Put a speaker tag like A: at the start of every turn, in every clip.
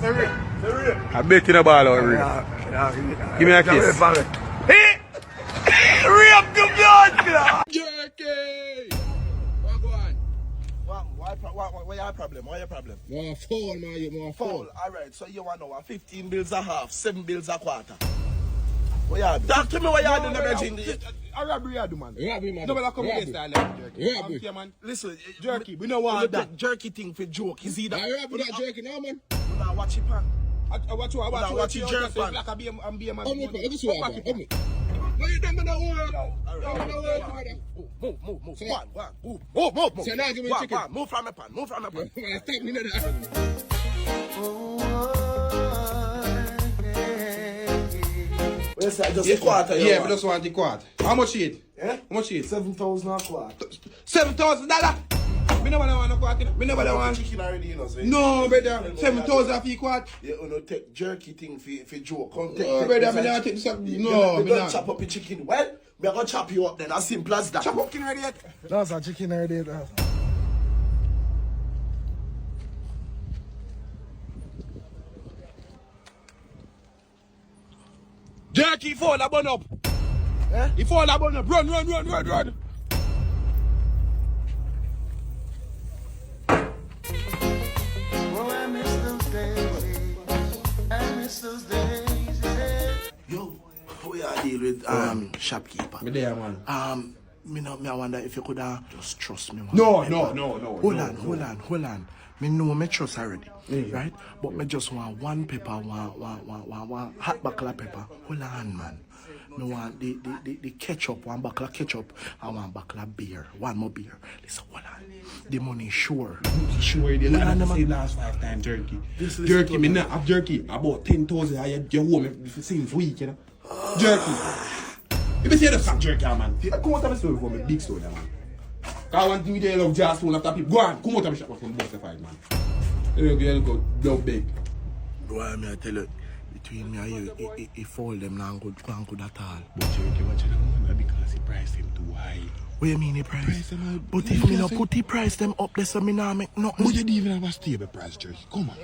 A: I bet you the ball out, Ray. Give me a kiss. Hey! Rape the blood! Jerky! What go on?
B: Why your problem? Why your problem?
A: More foul, man. You more foul.
B: Alright, so you want to know 15 bills a half, 7 bills a quarter. What you do? Talk to me what you do, Never
A: I robbery you do, man. Robbery, man.
B: No, but I come against that jerky.
A: Robbery.
B: Okay, man. Listen,
A: Jerky, we don't want that.
B: Jerky thing for joke. Is either.
A: I robbery that jerky now, man.
B: You not watch it, man.
A: I watch it, jerky, man.
B: Like I'm being man.
A: Let me see what I do. No, you don't know
B: Move. Move.
A: So now give me chicken.
B: Move from my pan.
A: Stop me now.
B: Just a quarter.
A: Yeah, we just want the quarter. How much is it?
B: Yeah?
A: How much is it?
B: 7,000 a quarter.
A: $7,000? Me never want a quarter. Me never want.
B: Chicken already, you know. So
A: no, brother. 7,000 for quarter.
B: You don't take jerky thing for joke. Come take.
A: No, brother. Me not take something. No,
B: me not chop up the chicken. Well, we are gonna chop you up then. As simple as that.
A: Chop up chicken already yet?
B: That's a chicken already.
A: Jerky, fall a bun up.
B: Eh?
A: He fall a bun up. Run.
B: Oh, I miss those days. I miss those days. Yeah. Yo, we are deal with Shopkeeper.
A: Me there, man.
B: Me wonder if you could just trust me.
A: No.
B: Hold on. Me know me trust already, right? But me just want one pepper, one hot buckle of pepper. Hold on, man. Me want the ketchup, one buckle of ketchup, and one buckle of beer, one more beer. Listen, hold on. The money sure.
A: Sure, you didn't say last 5 times jerky. Jerky, me not have jerky. About 10,000 I had your home since week, you know. Jerky. You be say the fat jerky, man. Come out of the store for me, big store, man. Cause one thing you love just phone after people. Go on, come out of the shop from both the fight, man. You go blow big.
B: Boy, I tell you, between me and you, he fall them now good at all.
A: But you watch it because he priced him too high.
B: What you mean the price?
A: Price them out.
B: But if me not put the price them up there, so me not make nothing.
A: But you didn't even have a stable price jerky. Come on.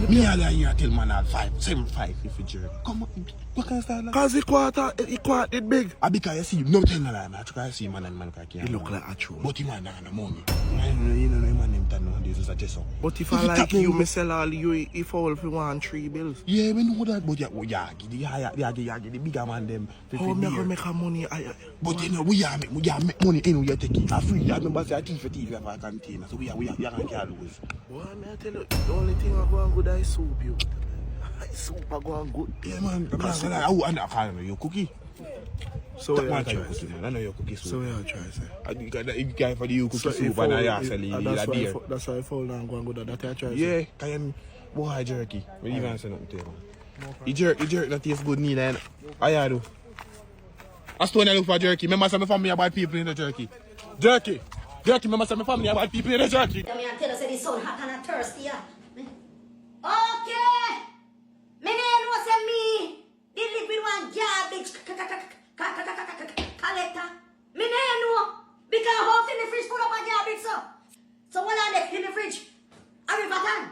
A: Me all here tell man at 7.5 if you jerky. Come on. What kind of style like?
B: Cause the quarter it big.
A: Because you see, no tell no lie, man. I try to see man and man can't.
B: He look like a true.
A: But he man not no money. You know, man name that nowadays is a just.
B: But if I like you, me sell all you if all if you want 3 bills.
A: Yeah, we know that, but yeah, the bigger man them.
B: How me gonna make a money?
A: But you know, we make money in we are taking free. I remember say TV have a container, so we are can't lose.
B: Boy, I tell you, the only thing I go on good is soup, you. Soup I go on good.
A: Yeah, man. I know your cookie.
B: So we are try.
A: I know your cookie soup.
B: So we are try, say.
A: You guy for the you cookie soup and I sell it beer.
B: That's why I fall down go on good. That I try.
A: Yeah, can boy jerky. We even say nothing to you. You jerk that tastes good neither. I do. I still look for jerky. Remember some family about people in the jerky. Jerky, remember some family about people in the jerky.
C: Tell me and tell us that the sun hot and thirsty. Okay. Me know say me. They live with one garbage collector. Me know. Because hot in the fridge full of a garbage, so what are they in the fridge? A river can.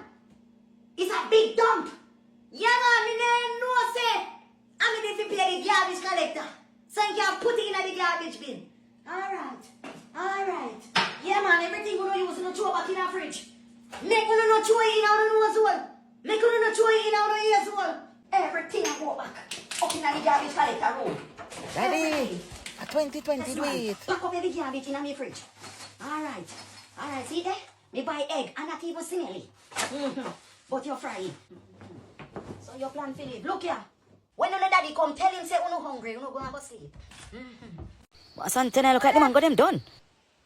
C: It's a big dump. Yeah, man, me know say. I'm going to pay the garbage collector. So you can put it in the garbage bin. Alright. Yeah, man, everything we use in the throw back in the fridge. Make you not throw it in out of the nose hole. Make you not throw it in out of the ears hole. Everything I go back. Up in the garbage collector room.
D: Ready? A 2020 do it.
C: Pack up the garbage in my fridge. Alright, see there? Me buy egg and not even smelly. But you're frying. So your plan Philip. Look here. When your daddy come, tell him say you're hungry, you're going to go sleep.
D: But something I look at them and got them done.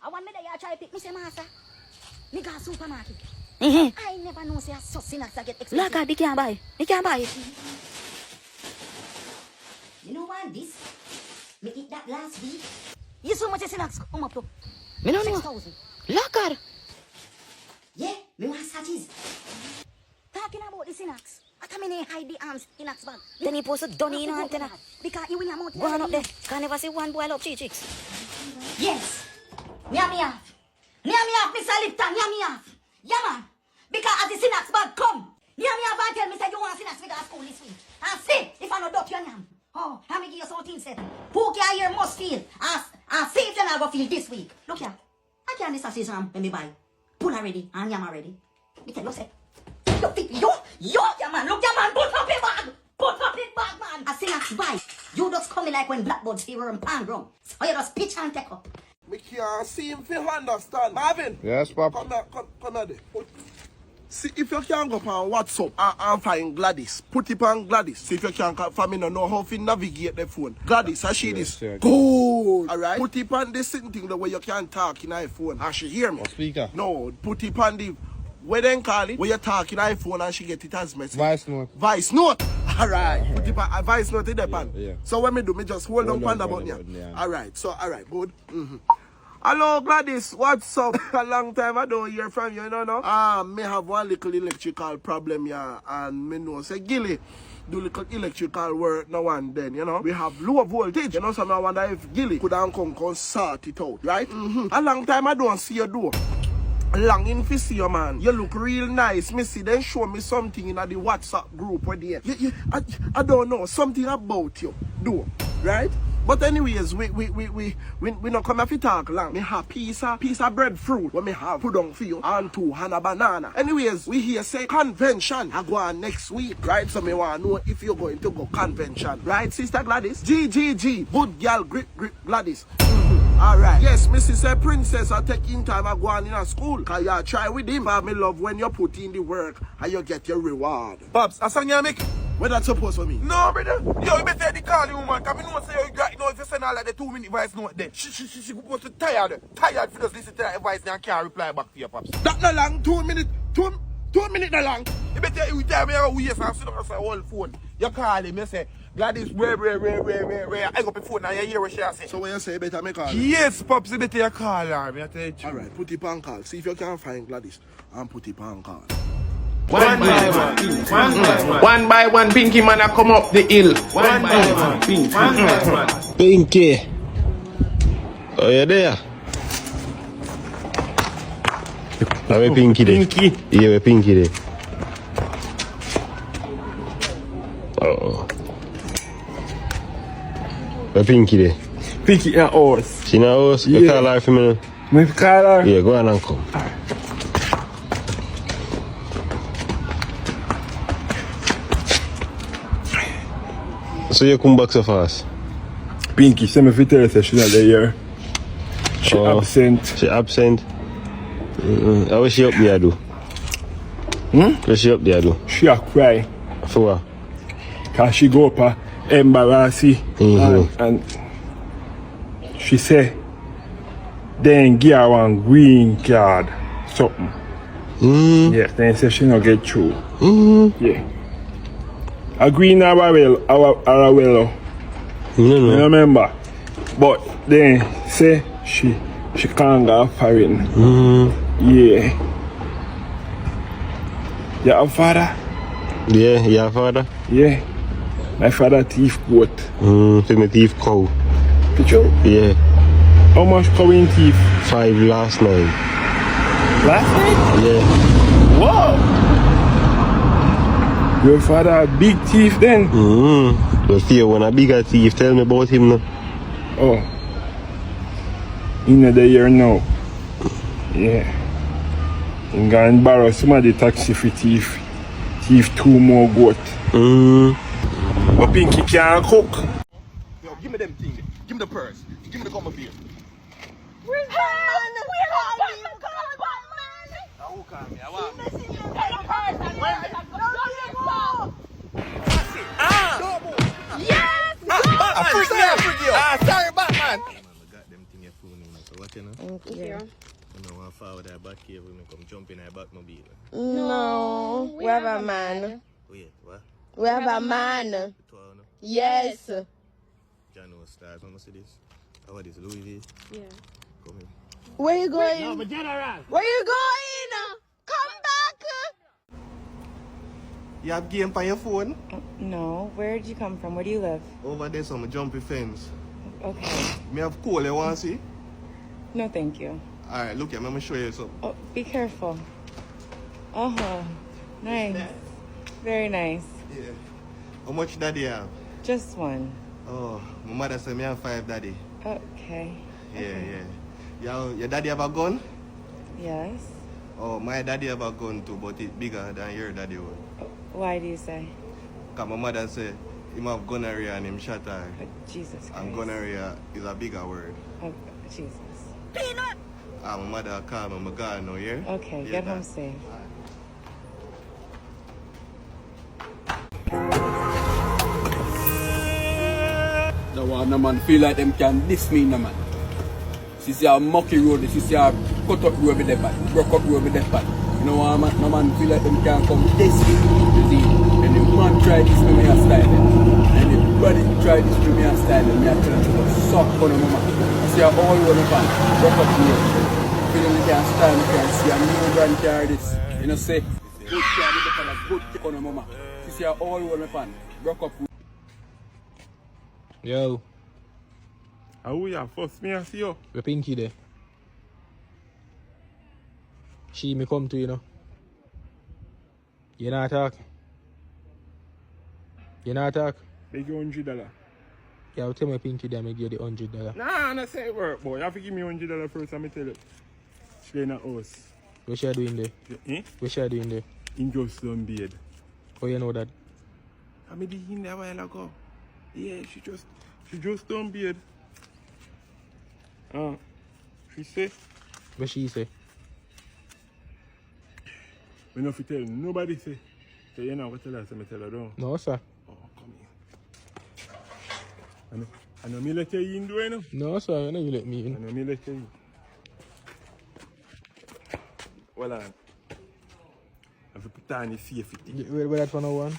C: I want me to try to pick me say master. Me go supermarket.
D: I
C: I never know say a sustenance I get expensive.
D: look at they can't buy it.
C: You know what this? Me eat that last week. You so much snacks come up to?
D: Me no know.
C: 6,000.
D: Look at.
C: Yeah, me want sachets. Talking about the snacks. What I mean hide the arms in a bag.
D: Then he posted Donny in antenna.
C: Because you will have more.
D: Go on up there. Can't never see one boy love 3 chicks.
C: Yes. Near me off, Mr. Lipton, near me off. Yeah, man. Because as the snacks bag come, near me off and tell me say you want school this week. And see if I no duck your name. Oh, let me give you something said. Who can hear must feel. And see if you not go feel this week. Look here. I can't this season when me buy. Pull already and yam already. Me tell you say. Yo, your man, look your man, put up your bag. Put up his bag, man. I say that's why. You just coming like when blackbirds fever and pan ground. So you just pitch and take up.
B: Me can't see him if you understand. Marvin.
E: Yes, Pop.
B: Come here there. See if you can go up on WhatsApp and find Gladys. Put it on Gladys. See if you can for me no know how to navigate the phone. Gladys, I see this.
E: Sure.
B: Good. Alright. Put it on the same thing the way you can talk in iPhone. And she hear me.
E: Speaker.
B: No, put it on the where then call it, where you talk in iPhone and she get it as message.
E: Voice note.
B: Voice note. Alright. Put it on a voice note in the pan.
E: Yeah.
B: So what me do, me just hold on panda button.
E: Yeah.
B: Alright, so alright, good. Hello Gladys, what's up? A long time I don't hear from you, no? Me have one little electrical problem here, and me know say Gilly do little electrical work now and then, We have low voltage, so I wonder if Gilly could come sort it out, right? A long time I don't see you do. Longing to see you, man. You look real nice, Missy. Then show me something in the WhatsApp group where they. I don't know something about you, do right? But anyways, we not come to talk long. Me have piece of breadfruit what me have put on for you and two and a banana. Anyways, we here say convention. I go on next week, right? So me want to know if you're going to go convention, right, Sister Gladys? G. Good girl, grip Gladys. Alright. Yes, Mrs. Princess are taking time I go on in a school. Cause you try with him. But me love when you put in the work and you get your reward.
A: Pops, a song you make?
B: What that's supposed to mean?
A: No, brother. Yo, you better the call the woman. Cause me know say you know if you send all like the 2-minute voice note there. She supposed to tired for just listen to that voice and can't reply back to your pops.
B: That not long, 2 minutes. 2 minutes not long.
A: You better you tell me how we and sit up and say whole phone. You call him, you say, Gladys, where. I go the phone and you hear what she say.
B: So when you say better make call?
A: Yes, Pops, you better you call her. Me I tell you.
B: Alright, put it on call. See if you can find Gladys and put it on call.
F: One by one, Pinky man a come up the hill. One by one, Pinky.
E: Pinky. Oh, you there? Where Pinky there?
F: Pinky.
E: Yeah, where Pinky there? Oh. Where Pinky there?
F: Pinky in horse.
E: She in a house?
F: Yeah.
E: You call her for me?
F: Me call her?
E: Yeah, go on and come. So you come back so fast?
F: Pinky, send me for tell her she's not there. She absent.
E: She absent? How is she up there do? What's she up there do?
F: She a cry.
E: For what?
F: Cause she go up a embarrassing. And she say, then give her one green card. Something. Yes, then say she not get through. Yeah. A green Arawello. You remember? But then say she can't go foreign. Yeah. You have father?
E: Yeah, your father?
F: Yeah. My father thief goat.
E: For me thief cow.
F: Picture?
E: Yeah.
F: How much cow in thief?
E: 5 last night.
F: Last night?
E: Yeah.
F: Wow. Your father a big thief then?
E: But fear when a bigger thief, tell me about him now.
F: Oh. In the year now. Yeah. I'm going to borrow somebody taxi for thief. Thief 2 more goat. But Pinky can't cook.
A: Yo, give me them things. Give me the purse. Give me the gum beer.
C: Where's Batman? Where's Batman?
A: Who call me? I want me.
C: Yes!
A: I freak you. Sorry, Batman.
E: I got them thing your phone in, so what you know?
G: Thank you.
E: I know I forward that back here when I come jump in that Batmobile.
G: No, we have a man.
E: Wait, what?
G: We have a man.
E: The 12 no?
G: Yes.
E: John no stars, want to see this? How about this, Louis V?
G: Yeah.
E: Come here.
G: Where you going? No, but General. Where you going? Come back.
E: You have game on your phone?
G: No. Where did you come from? Where do you live?
E: Over there, some jumpy fence.
G: Okay.
E: Me have coal, you want to see?
G: No, thank you.
E: Alright, look here, let me show you something.
G: Oh, be careful. Nice. Very nice.
E: Yeah.
H: How much daddy have?
I: Just one.
H: Oh, my mother said me have 5 daddy.
I: Okay.
H: Yeah. Your daddy have a gun?
I: Yes.
H: Oh, my daddy have a gun too, but it's bigger than your daddy one.
I: Why do you say?
H: Because my mother said him have gonorrhea and him shot her.
I: Jesus Christ.
H: And gonorrhea is a bigger word.
I: Oh, Jesus.
H: My mother called me, I'm gone now, yeah?
I: Okay,
H: Yeah,
I: get
H: that.
I: home safe.
J: No one, no man feel like them can diss me, no man. This is a mucky road, this is a cut up road with the bad, broke up road with the bad. You know what, man? No man feel like them can come diss me. You see, and the man try this to me a style them. And the body try this to me a style them. Me a tell them to suck on them, man. You see a all road up and broke up here. Feel them can style, you can see a new brand carry this. You know, say, good carry the pan, a good kick on them, mama. You see a all road up and broke up.
K: Yo,
F: How you first me I see you?
K: the pinky there. She me come to you know. You not talk. You not talk.
F: They give $100.
K: Yeah, I'll tell my pinky there, I give you the $100.
F: Nah, not say work, boy. You have to give me $100 first, I'm tell you. She in a house.
K: What she doing there?
F: Eh?
K: What she doing there?
F: In just done bed.
K: Oh, you know that?
F: I made it in there a while ago. Yeah, she just done bed. She say,
K: What she say?
F: we not fi tell nobody say. So you know what tell her, so me tell her don't.
K: No, sir.
F: Oh, come here. I know me let you in do you know?
K: No, sir, I know you let me
F: I
K: in.
F: know me let you in. Well, I have to put on the safety.
K: Where that one one?